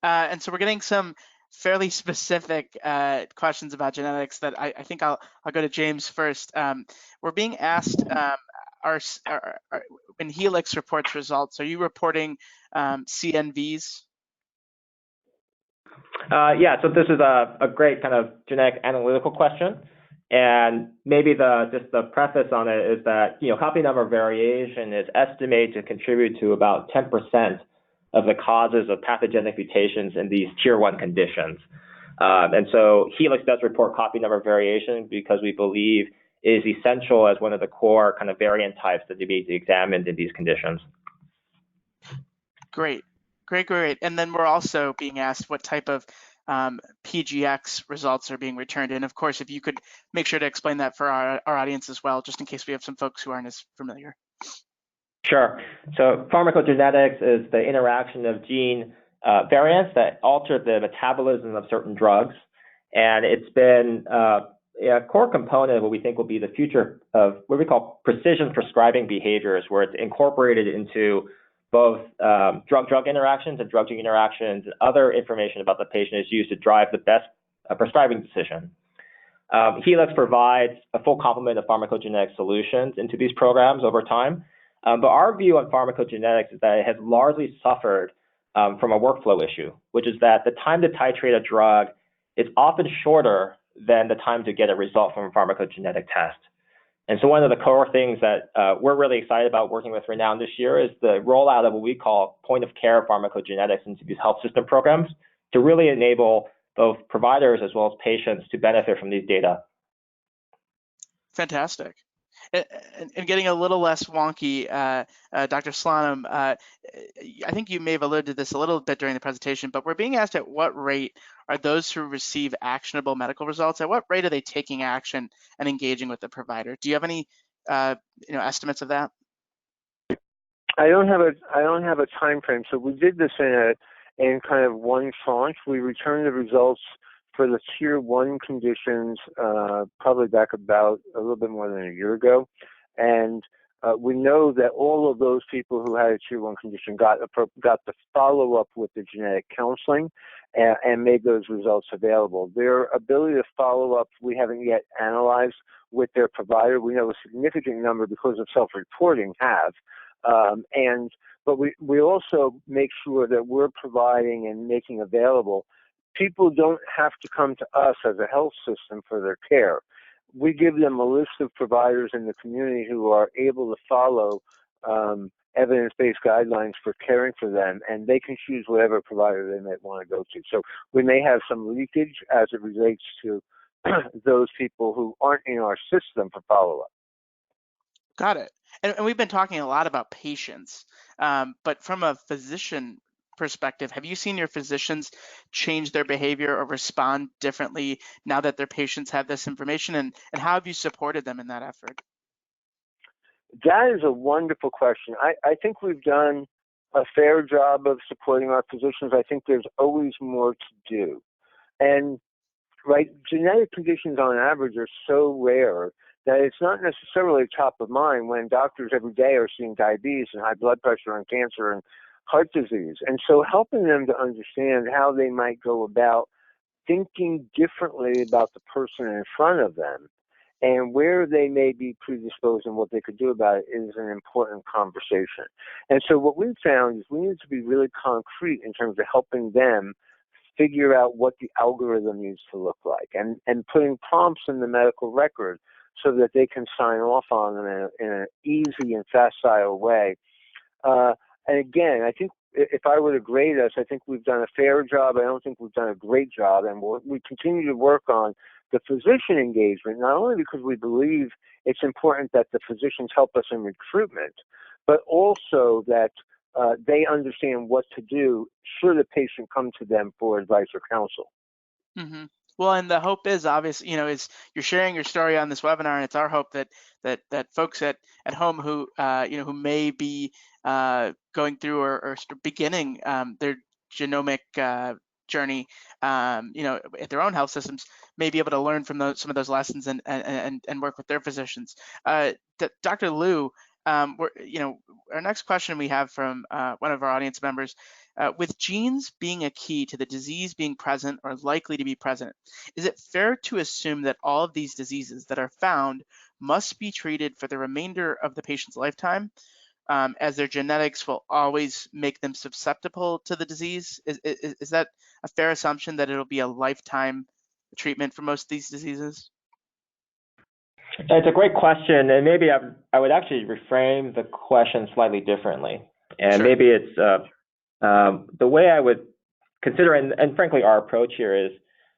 And so we're getting some fairly specific questions about genetics that I think I'll go to James first. We're being asked, when Helix reports results, are you reporting CNVs? Yeah, so this is a great kind of genetic analytical question. And maybe just the preface on it is that, copy number variation is estimated to contribute to about 10% of the causes of pathogenic mutations in these tier 1 conditions. And so Helix does report copy number variation because we believe it is essential as one of the core kind of variant types that need to be examined in these conditions. Great. And then we're also being asked what type of PGX results are being returned. And of course, if you could make sure to explain that for our audience as well, just in case we have some folks who aren't as familiar. Sure. So pharmacogenetics is the interaction of gene variants that alter the metabolism of certain drugs. And it's been a core component of what we think will be the future of what we call precision prescribing behaviors, where it's incorporated into both drug-drug interactions and drug-gene interactions, and other information about the patient is used to drive the best prescribing decision. Helix provides a full complement of pharmacogenetic solutions into these programs over time. But our view on pharmacogenetics is that it has largely suffered from a workflow issue, which is that the time to titrate a drug is often shorter than the time to get a result from a pharmacogenetic test. And so one of the core things that we're really excited about working with Renown this year is the rollout of what we call point-of-care pharmacogenetics into these health system programs to really enable both providers as well as patients to benefit from these data. Fantastic. And getting a little less wonky, Dr. Slonim, I think you may have alluded to this a little bit during the presentation, but we're being asked at what rate are those who receive actionable medical results, at what rate are they taking action and engaging with the provider? Do you have any estimates of that? I don't have a time frame. So we did this in kind of one tranche. We returned the results for the tier 1 conditions probably back about a little bit more than a year ago. And we know that all of those people who had a tier 1 condition got the follow-up with the genetic counseling and made those results available. Their ability to follow up, we haven't yet analyzed with their provider. We know a significant number, because of self-reporting, have. But we also make sure that we're providing and making available. People don't have to come to us as a health system for their care. We give them a list of providers in the community who are able to follow evidence-based guidelines for caring for them, and they can choose whatever provider they might want to go to. So we may have some leakage as it relates to those people who aren't in our system for follow-up. Got it. And we've been talking a lot about patients, but from a physician perspective, have you seen your physicians change their behavior or respond differently now that their patients have this information, and how have you supported them in that effort? That is a wonderful question. I think we've done a fair job of supporting our physicians. I think there's always more to do. And right, genetic conditions on average are so rare that it's not necessarily top of mind when doctors every day are seeing diabetes and high blood pressure and cancer and heart disease. And so helping them to understand how they might go about thinking differently about the person in front of them and where they may be predisposed and what they could do about it is an important conversation. And so what we've found is we need to be really concrete in terms of helping them figure out what the algorithm needs to look like and putting prompts in the medical record so that they can sign off on them in an easy and facile way. And again, I think if I were to grade us, I think we've done a fair job. I don't think we've done a great job. And we continue to work on the physician engagement, not only because we believe it's important that the physicians help us in recruitment, but also that they understand what to do should a patient come to them for advice or counsel. Mm-hmm. Well, and the hope is obvious, is you're sharing your story on this webinar, and it's our hope that folks at home who who may be going through or beginning their genomic journey, at their own health systems, may be able to learn from some of those lessons and work with their physicians. Dr. Liu, our next question we have from one of our audience members. With genes being a key to the disease being present or likely to be present, is it fair to assume that all of these diseases that are found must be treated for the remainder of the patient's lifetime, as their genetics will always make them susceptible to the disease? Is that a fair assumption, that it'll be a lifetime treatment for most of these diseases? It's a great question, and maybe I would actually reframe the question slightly differently. And Sure. Maybe it's the way I would consider, and frankly, our approach here is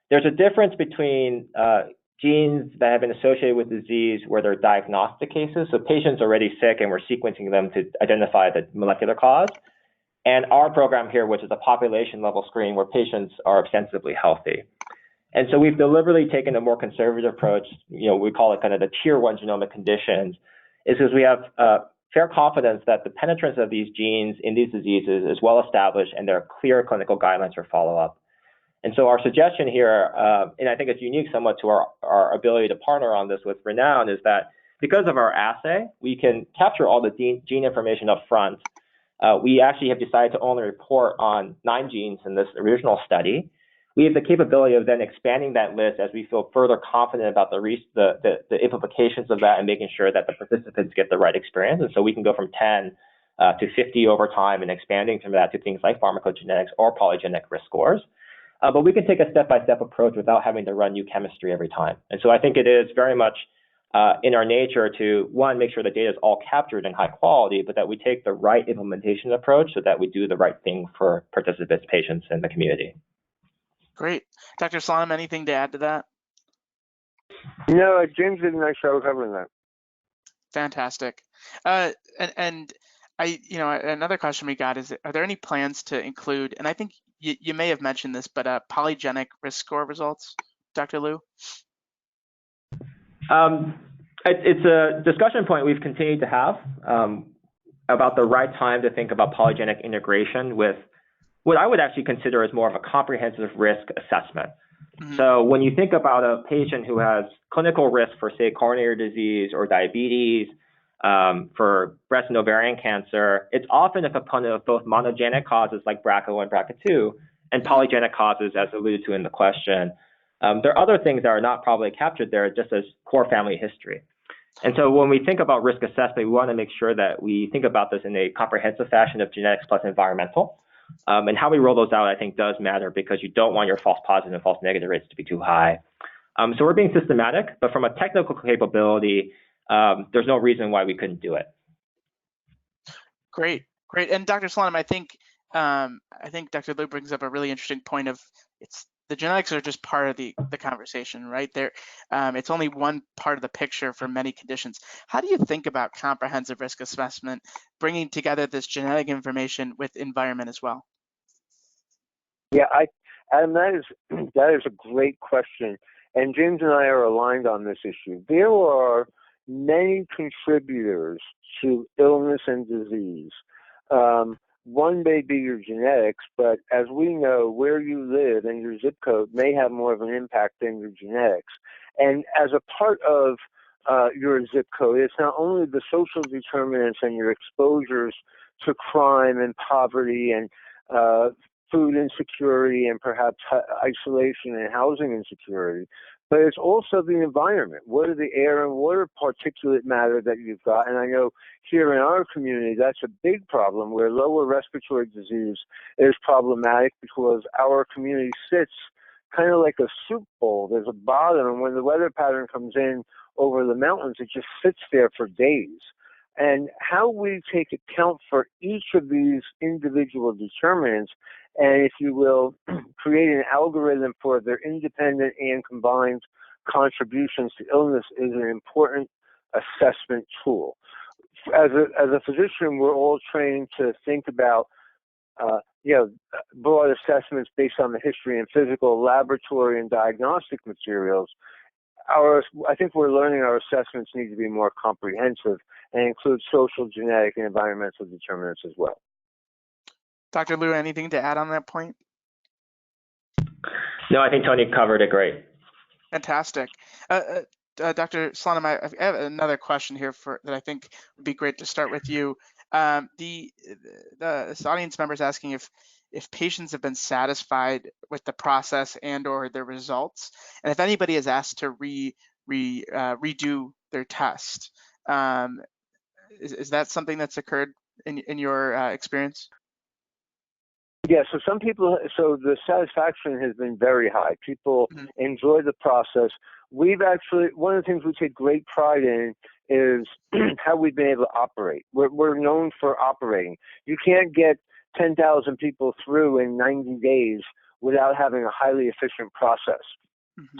there's a difference between genes that have been associated with disease where they're diagnostic cases, so patients already sick and we're sequencing them to identify the molecular cause, and our program here, which is a population level screen where patients are ostensibly healthy. And so we've deliberately taken a more conservative approach, we call it kind of the tier 1 genomic conditions, is because we have fair confidence that the penetrance of these genes in these diseases is well established and there are clear clinical guidelines for follow-up. And so our suggestion here, and I think it's unique somewhat to our ability to partner on this with Renown, is that because of our assay, we can capture all the gene information up front. We actually have decided to only report on 9 genes in this original study. We have the capability of then expanding that list as we feel further confident about the implications of that and making sure that the participants get the right experience. And so we can go from 10 to 50 over time and expanding from that to things like pharmacogenetics or polygenic risk scores. But we can take a step-by-step approach without having to run new chemistry every time. And so I think it is very much in our nature to, one, make sure the data is all captured in high quality, but that we take the right implementation approach so that we do the right thing for participants, patients, and the community. Great. Dr. Slonim, anything to add to that? No, James did a nice job covering that. Fantastic. And another question we got is, are there any plans to include, and I think you may have mentioned this, but polygenic risk score results, Dr. Liu? It's a discussion point we've continued to have about the right time to think about polygenic integration with what I would actually consider as more of a comprehensive risk assessment. Mm-hmm. So when you think about a patient who has clinical risk for, say, coronary disease or diabetes, for breast and ovarian cancer, it's often a component of both monogenic causes like BRCA1 and BRCA2 and polygenic causes, as alluded to in the question. There are other things that are not probably captured there, just as core family history. And so when we think about risk assessment, we want to make sure that we think about this in a comprehensive fashion of genetics plus environmental. And how we roll those out, I think, does matter because you don't want your false positive and false negative rates to be too high. So we're being systematic, but from a technical capability, there's no reason why we couldn't do it. Great. And Dr. Slonim, I think Dr. Liu brings up a really interesting point of the genetics are just part of the conversation, right? It's only one part of the picture for many conditions. How do you think about comprehensive risk assessment, bringing together this genetic information with environment as well? Yeah, Adam, that is a great question, and James and I are aligned on this issue. There are many contributors to illness and disease. One may be your genetics, but as we know, where you live and your zip code may have more of an impact than your genetics. And as a part of your zip code, it's not only the social determinants and your exposures to crime and poverty and food insecurity and perhaps isolation and housing insecurity, but it's also the environment. What are the air and water particulate matter that you've got? And I know here in our community, that's a big problem where lower respiratory disease is problematic because our community sits kind of like a soup bowl. There's a bottom, and when the weather pattern comes in over the mountains, it just sits there for days. And how we take account for each of these individual determinants and, if you will, create an algorithm for their independent and combined contributions to illness is an important assessment tool. As a physician, we're all trained to think about broad assessments based on the history and physical, laboratory, and diagnostic materials. I think we're learning our assessments need to be more comprehensive and include social, genetic, and environmental determinants as well. Dr. Liu, anything to add on that point? No, I think Tony covered it great. Fantastic. Dr. Slonim, I have another question here that I think would be great to start with you. This audience member is asking if patients have been satisfied with the process and or their results, and if anybody is asked to redo their test. Is that something that's occurred in your experience? Yeah, so the satisfaction has been very high. People enjoy the process. One of the things we take great pride in is how we've been able to operate. We're known for operating. You can't get 10,000 people through in 90 days without having a highly efficient process.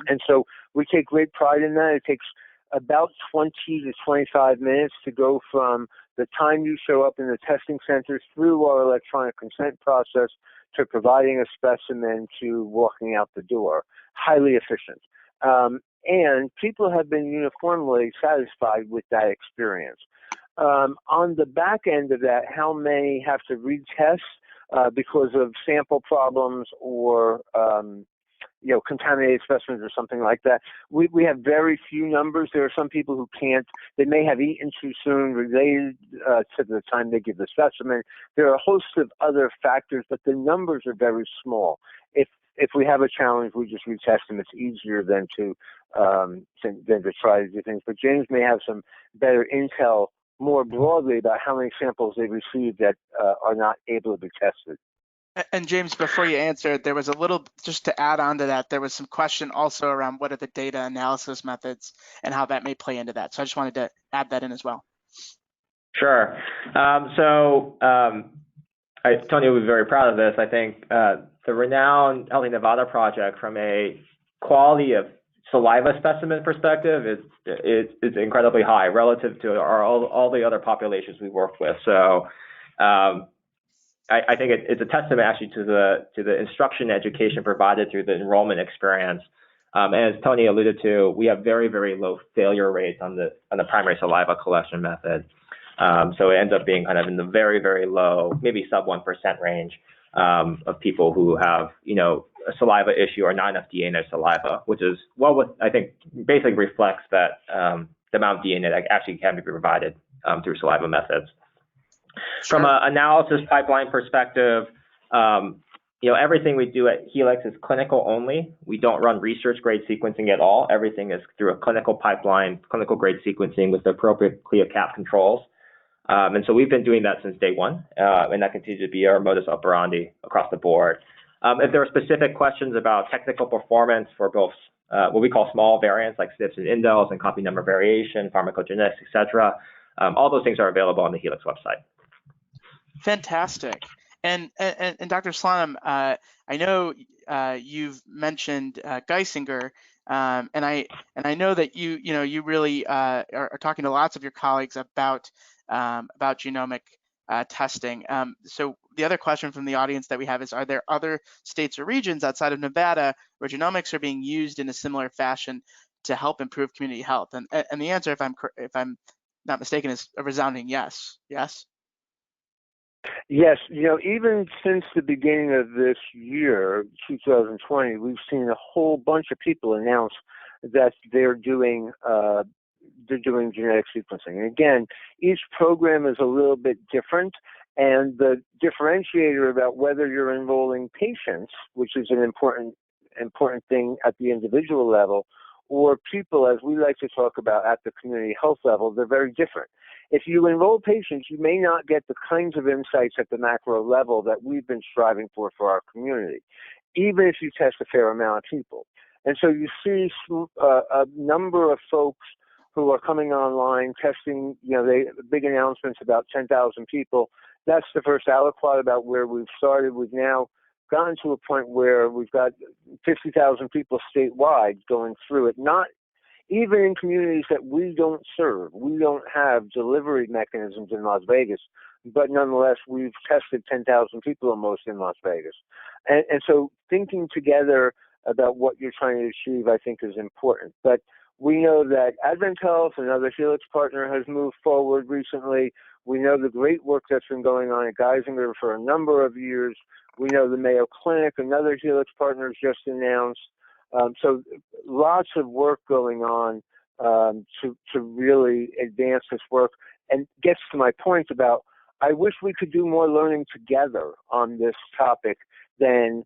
And so we take great pride in that. It takes about 20 to 25 minutes to go from the time you show up in the testing center through our electronic consent process to providing a specimen to walking out the door. Highly efficient. And people have been uniformly satisfied with that experience. On the back end of that, how many have to retest because of sample problems or contaminated specimens or something like that. We have very few numbers. There are some people who can't. They may have eaten too soon related to the time they give the specimen. There are a host of other factors, but the numbers are very small. If we have a challenge, we just retest them. It's easier than to try to do things. But James may have some better intel more broadly about how many samples they received that are not able to be tested. And James, before you answer, there was a little, just to add on to that, there was some question also around what are the data analysis methods and how that may play into that. So I just wanted to add that in as well. Sure. Tony will be very proud of this. I think the Renown Health Nevada project, from a quality of saliva specimen perspective, is incredibly high relative to all the other populations we work with. So I think it's a testament actually to the instruction and education provided through the enrollment experience. And as Tony alluded to, we have very, very low failure rates on the primary saliva collection method. So it ends up being kind of in the very, very low, maybe sub 1% range of people who have, a saliva issue or not enough DNA in their saliva, which is I think basically reflects that the amount of DNA that actually can be provided through saliva methods. Sure. From an analysis pipeline perspective, everything we do at Helix is clinical only. We don't run research grade sequencing at all. Everything is through a clinical pipeline, clinical grade sequencing with the appropriate CLIA/CAP controls. And so we've been doing that since day one, and that continues to be our modus operandi across the board. If there are specific questions about technical performance for both what we call small variants like SNPs and indels and copy number variation, pharmacogenetics, et cetera, all those things are available on the Helix website. Fantastic. And Dr. Slonim, I know you've mentioned Geisinger, and I know that you really are talking to lots of your colleagues about genomic testing. So the other question from the audience that we have is, are there other states or regions outside of Nevada where genomics are being used in a similar fashion to help improve community health? And the answer, if I'm not mistaken, is a resounding yes. Yes. Yes, even since the beginning of this year, 2020, we've seen a whole bunch of people announce that they're doing genetic sequencing. And again, each program is a little bit different, and the differentiator about whether you're enrolling patients, which is an important thing at the individual level, or people, as we like to talk about, at the community health level, they're very different. If you enroll patients, you may not get the kinds of insights at the macro level that we've been striving for our community, even if you test a fair amount of people. And so you see a number of folks who are coming online, testing, big announcements about 10,000 people. That's the first aliquot about where we've started. We've now gotten to a point where we've got 50,000 people statewide going through it, not even in communities that we don't serve. We don't have delivery mechanisms in Las Vegas, but nonetheless, we've tested 10,000 people almost in Las Vegas. And so thinking together about what you're trying to achieve, I think, is important. But we know that Advent Health, another Helix partner, has moved forward recently. We know the great work that's been going on at Geisinger for a number of years. We know the Mayo Clinic, another Helix partner, has just announced. So lots of work going on to really advance this work, and gets to my point about I wish we could do more learning together on this topic than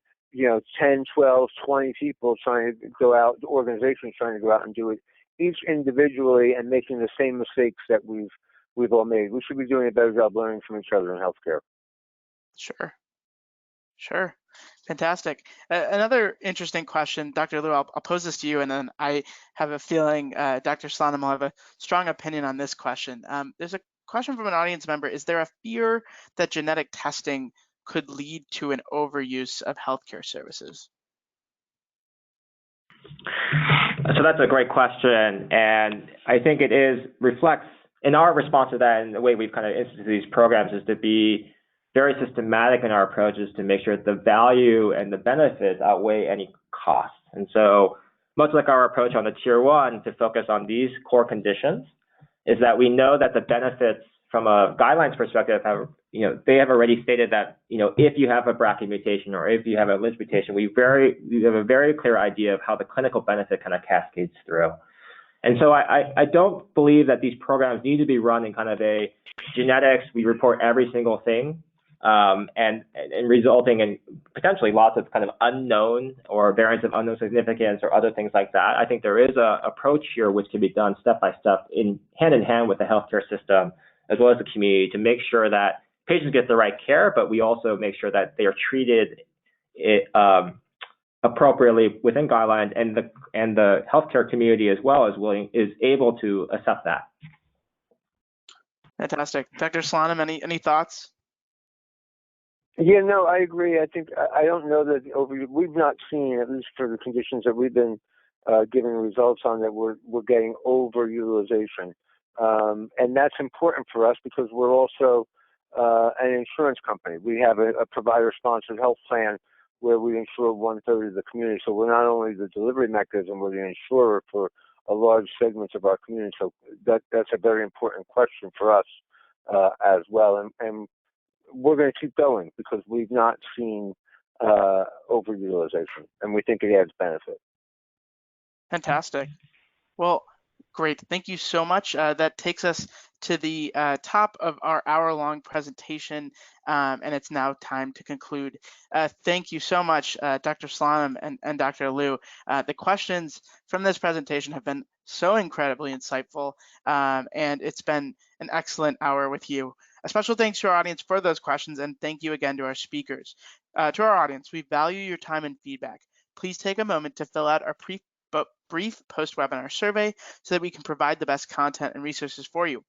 10, 12, 20 people trying to go out, organizations trying to go out and do it each individually and making the same mistakes that we've all made. We should be doing a better job learning from each other in healthcare. Sure. Fantastic. Another interesting question, Dr. Liu, I'll pose this to you, and then I have a feeling Dr. Slonim will have a strong opinion on this question. There's a question from an audience member. Is there a fear that genetic testing could lead to an overuse of healthcare services? So that's a great question, and I think it reflects in our response to that, and the way we've kind of instituted these programs is to be very systematic in our approaches to make sure that the value and the benefits outweigh any costs. And so much like our approach on the tier one to focus on these core conditions is that we know that the benefits from a guidelines perspective they have already stated that, if you have a BRCA mutation or if you have a LINS mutation, we have a very clear idea of how the clinical benefit kind of cascades through. And so I don't believe that these programs need to be run in kind of a genetics, we report every single thing, and resulting in potentially lots of kind of unknown or variants of unknown significance or other things like that. I think there is a approach here which can be done step by step hand in hand with the healthcare system as well as the community to make sure that patients get the right care, but we also make sure that they are treated appropriately within guidelines, and the healthcare community as well is able to accept that. Fantastic. Dr. Slonim, any thoughts? Yeah, no, I agree. I think I don't know that we've not seen, at least for the conditions that we've been giving results on, that we're getting overutilization, and that's important for us because we're also an insurance company. We have a provider-sponsored health plan where we insure 1/3 of the community. So we're not only the delivery mechanism, we're the insurer for a large segment of our community. So that's a very important question for us as well. And we're going to keep going because we've not seen overutilization, and we think it adds benefit. Fantastic. Well, Great, thank you so much. That takes us to the top of our hour-long presentation, and it's now time to conclude. Thank you so much, Dr. Slonim and Dr. Liu. The questions from this presentation have been so incredibly insightful, and it's been an excellent hour with you. A special thanks to our audience for those questions, and thank you again to our speakers. To our audience, we value your time and feedback. Please take a moment to fill out our brief post-webinar survey so that we can provide the best content and resources for you.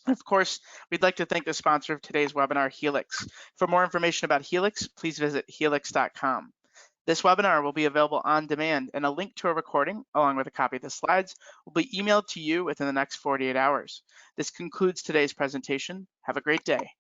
Of course, we'd like to thank the sponsor of today's webinar, Helix. For more information about Helix, please visit helix.com. This webinar will be available on demand, and a link to a recording, along with a copy of the slides, will be emailed to you within the next 48 hours. This concludes today's presentation. Have a great day.